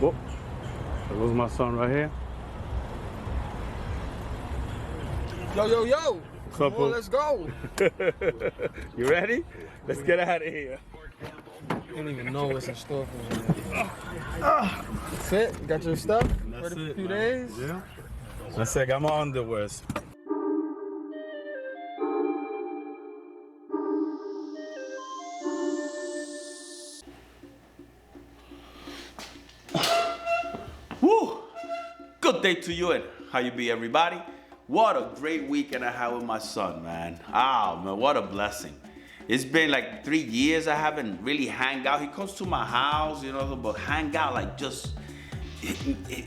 Whoop. There goes my son right here. Yo. Come on, let's go. You ready? Let's get out of here. I don't even know what's in store for me. That's it? You got your stuff? That's ready for it, a few man. days? Yeah. That's it. I got my underwears. Woo! Good day to you and how you be, everybody? What a great weekend I had with my son, man. Ah, man, what a blessing. It's been like 3 years I haven't really hang out. He comes to my house, but hang out like just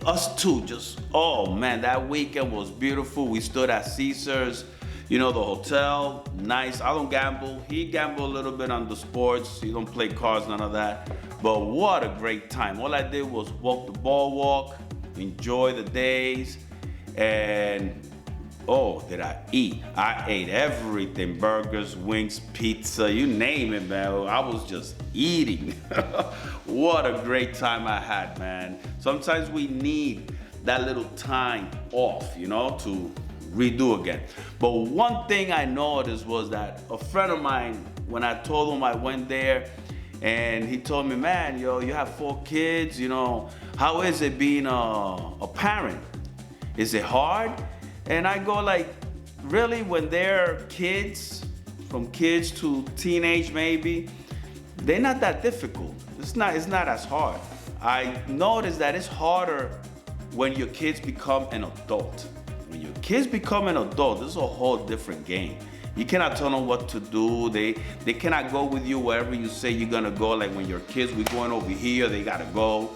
us two. Just, oh man, that weekend was beautiful. We stood at Caesars, the hotel, nice. I don't gamble. He gamble a little bit on the sports. He don't play cards, none of that. But what a great time. All I did was walk the boardwalk, enjoy the days, and oh, did I eat? I ate everything, burgers, wings, pizza, you name it, man. I was just eating. What a great time I had, man. Sometimes we need that little time off, to redo again. But one thing I noticed was that a friend of mine, when I told him I went there, and he told me, man, you have 4 kids, how is it being a parent? Is it hard? And I go like, really, when they're kids, from kids to teenage maybe, they're not that difficult. It's not as hard. I noticed that it's harder when your kids become an adult. When your kids become an adult, this is a whole different game. You cannot tell them what to do. They cannot go with you wherever you say you're gonna go. Like when your kids, we're going over here, they gotta go.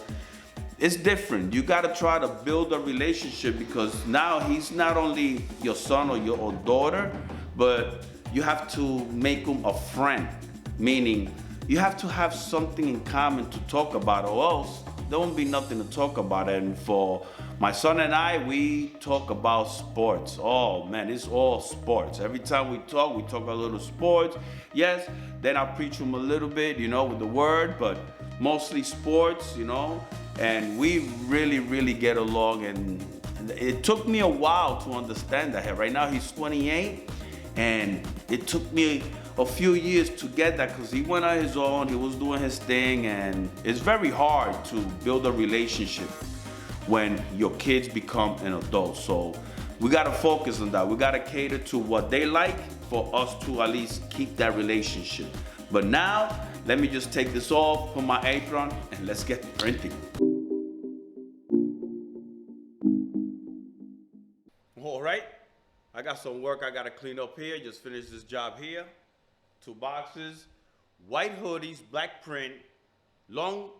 It's different. You gotta try to build a relationship because now he's not only your son or your daughter, but you have to make him a friend. Meaning, you have to have something in common to talk about, or else there won't be nothing to talk about. And for my son and I, we talk about sports. Oh man, it's all sports. Every time we talk a little sports. Yes, then I preach him a little bit, with the word, but mostly sports, and we really, really get along. And it took me a while to understand that. Right now he's 28, and it took me a few years to get that because he went on his own, he was doing his thing, and it's very hard to build a relationship when your kids become an adult. So we gotta focus on that. We gotta cater to what they like for us to at least keep that relationship. But now, let me just take this off, put my apron, and let's get printing. All right, I got some work I gotta clean up here. Just finished this job here. 2 boxes, white hoodies, black print, long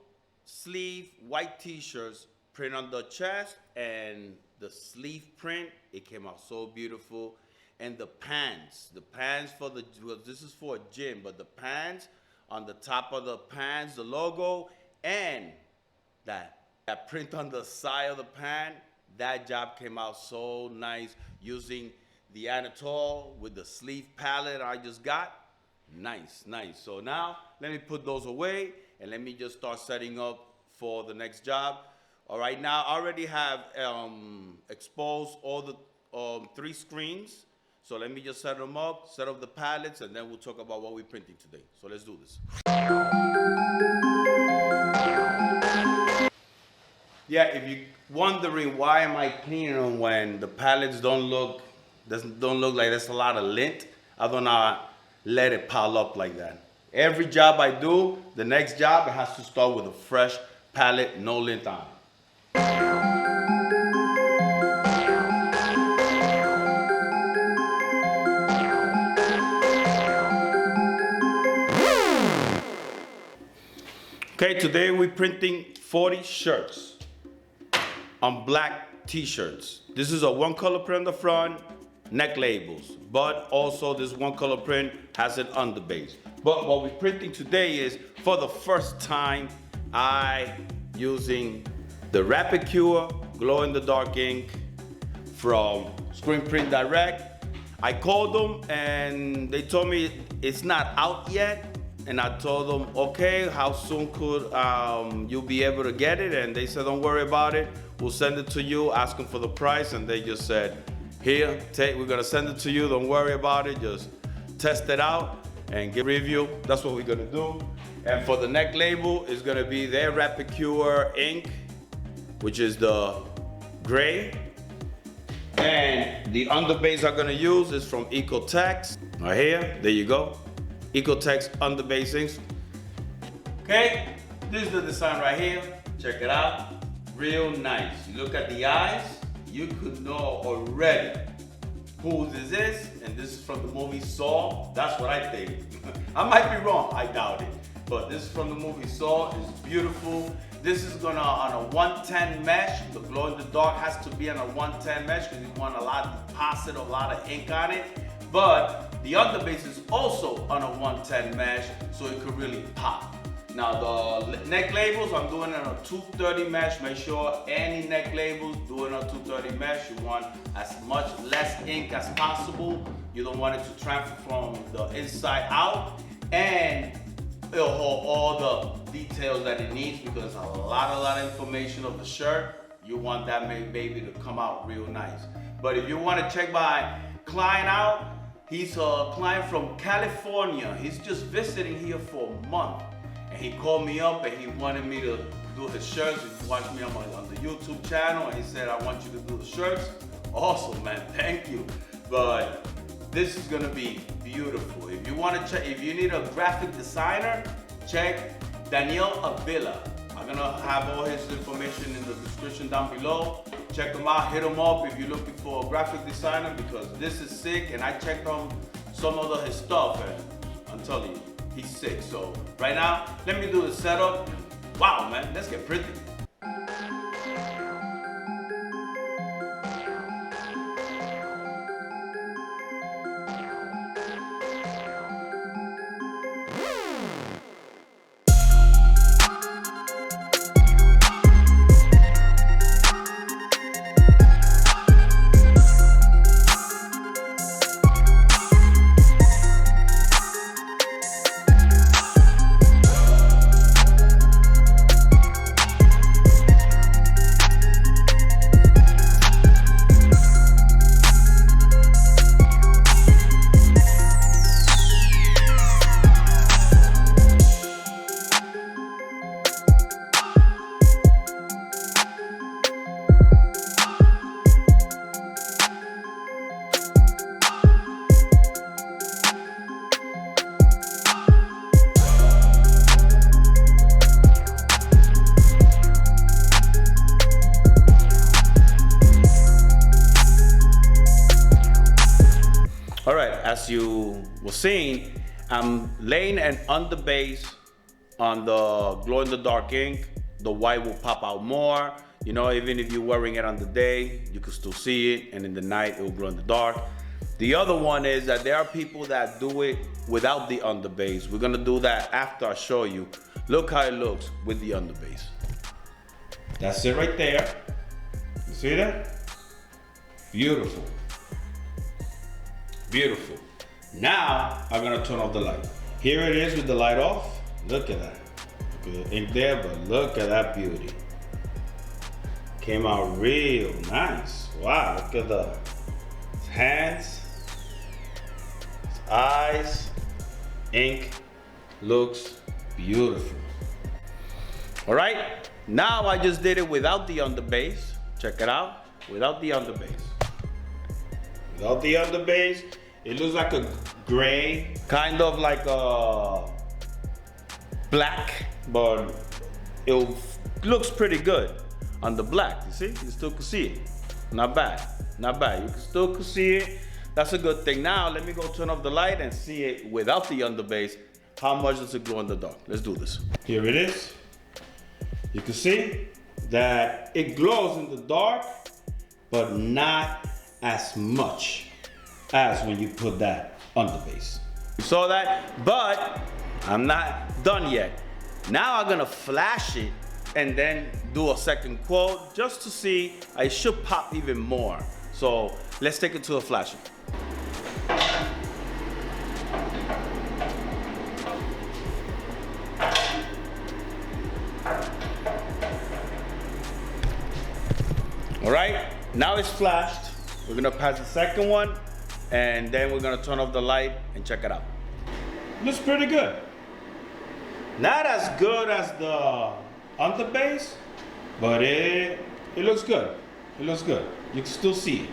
sleeve white t-shirts, print on the chest, and the sleeve print, it came out so beautiful. And the pants for this is for a gym, but the pants, on the top of the pants, the logo, and that print on the side of the pant, that job came out so nice using the Anatole with the sleeve palette I just got. Nice. So now, let me put those away, and let me just start setting up for the next job. All right, now I already have exposed all the 3 screens. So let me just set them up, set up the palettes, and then we'll talk about what we're printing today. So let's do this. Yeah, if you're wondering why am I cleaning them when the palettes don't look like there's a lot of lint, I do not let it pile up like that. Every job I do, the next job, it has to start with a fresh palette, no lint on it. Okay, today we're printing 40 shirts on black t-shirts. This is a 1-color print on the front, neck labels, but also this 1-color print has an underbase. But what we're printing today is, for the first time, I using the Rapid Cure glow-in-the-dark ink from Screen Print Direct. I called them and they told me it's not out yet, and I told them, okay, how soon could you be able to get it? And they said, don't worry about it. We'll send it to you, ask them for the price. And they just said, here, we're gonna send it to you. Don't worry about it. Just test it out and give a review. That's what we're gonna do. And for the neck label, it's gonna be their Rapid Cure ink, which is the gray. And the underbase I'm gonna use is from Ecotex. Right here, there you go. Ecotex underbase inks. Okay, this is the design right here. Check it out, real nice. You look at the eyes, you could know already who this is, and this is from the movie Saw. That's what I think. I might be wrong, I doubt it. But this is from the movie Saw, it's beautiful. This is gonna on a 110 mesh. The glow in the dark has to be on a 110 mesh because you want a lot of deposit, a lot of ink on it. But the underbase is also on a 110 mesh, so it could really pop. Now the neck labels, I'm doing it on a 230 mesh. Make sure any neck labels, do it on a 230 mesh. You want as much less ink as possible. You don't want it to transfer from the inside out. And it'll hold all the details that it needs because a lot of information of the shirt. You want that baby to come out real nice. But if you want to check my client out, he's a client from California. He's just visiting here for a month. And he called me up and he wanted me to do his shirts. He watched me on the YouTube channel and he said, I want you to do the shirts. Awesome, man, thank you. But this is gonna be beautiful. If you want to check, if you need a graphic designer, check Daniel Avila. I'm gonna have all his information in the description down below. Check him out, hit him up if you're looking for a graphic designer because this is sick. And I checked on some of his stuff and I'm telling you, he's sick. So right now, let me do the setup. Wow, man, let's get pretty. All right, as you were seeing, I'm laying an underbase on the glow-in-the-dark ink. The white will pop out more. You know, even if you're wearing it on the day, you can still see it, and in the night, it will glow in the dark. The other one is that there are people that do it without the underbase. We're gonna do that after I show you. Look how it looks with the underbase. That's it right there. You see that? Beautiful. Beautiful. Now, I'm gonna turn off the light. Here it is with the light off. Look at that. Look at the ink there, but look at that beauty. Came out real nice. Wow, look at the hands, eyes, ink, looks beautiful. All right, now I just did it without the underbase. Check it out, without the underbase. Without the underbase, it looks like a gray, kind of like a black, but it looks pretty good on the black. You see, you still can see it. Not bad, not bad. You can still see it. That's a good thing. Now, let me go turn off the light and see it without the underbase. How much does it glow in the dark? Let's do this. Here it is. You can see that it glows in the dark, but not as much as when you put that underbase. You saw that? But I'm not done yet. Now I'm gonna flash it and then do a second quote just to see. I should pop even more. So let's take it to a flasher. All right, now it's flashed. We're gonna pass the second one, and then we're gonna turn off the light and check it out. Looks pretty good. Not as good as the underbase, but it looks good. It looks good. You can still see it.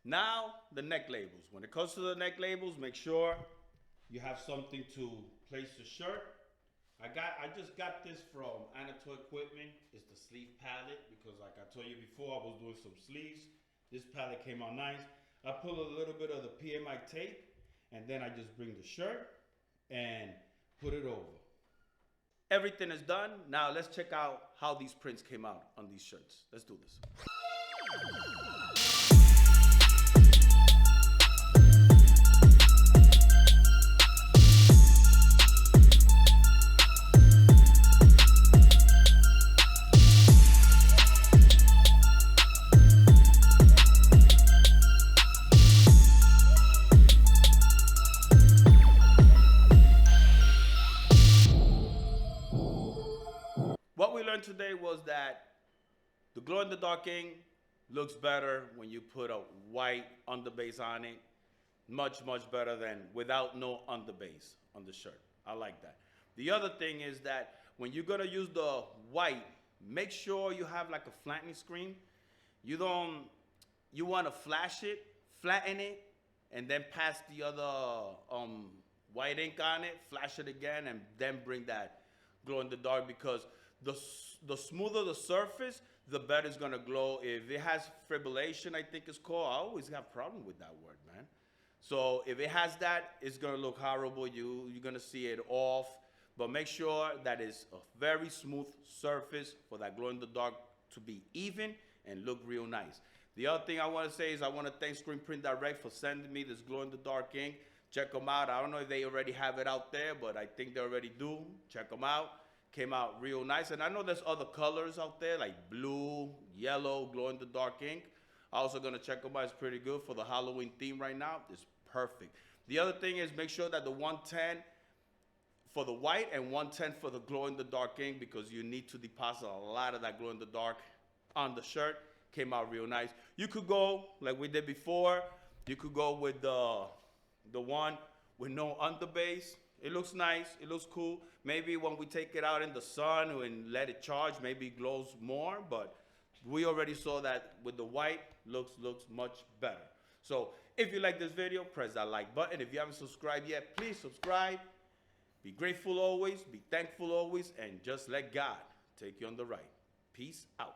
Now, the neck labels. When it comes to the neck labels, make sure you have something to place the shirt. I just got this from Taino Equipment. It's the sleeve palette because like I told you before, I was doing some sleeves. This palette came out nice. I pull a little bit of the PMI tape and then I just bring the shirt and put it over. Everything is done. Now let's check out how these prints came out on these shirts. Let's do this. What we learned today was that the glow-in-the-dark ink looks better when you put a white underbase on it. Much, much better than without no underbase on the shirt. I like that. The other thing is that when you're gonna use the white, make sure you have like a flattening screen. You wanna flash it, flatten it, and then pass the other white ink on it, flash it again, and then bring that glow in the dark because the smoother the surface, the better it's gonna glow. If it has fibrillation, I think it's called, I always have a problem with that word, man. So if it has that, it's gonna look horrible. You're gonna see it off, but make sure that it's a very smooth surface for that glow in the dark to be even and look real nice. The other thing I wanna say is I wanna thank Screen Print Direct for sending me this glow in the dark ink. Check them out. I don't know if they already have it out there, but I think they already do. Check them out. Came out real nice. And I know there's other colors out there like blue, yellow, glow in the dark ink. I'm also gonna check them out. It's pretty good for the Halloween theme right now. It's perfect. The other thing is make sure that the 110 for the white and 110 for the glow in the dark ink because you need to deposit a lot of that glow in the dark on the shirt. Came out real nice. You could go like we did before. You could go with the one with no underbase. It looks nice, it looks cool. Maybe when we take it out in the sun and let it charge, maybe it glows more, but we already saw that with the white, looks much better. So if you like this video, press that like button. If you haven't subscribed yet, please subscribe. Be grateful always, be thankful always, and just let God take you on the ride. Peace out.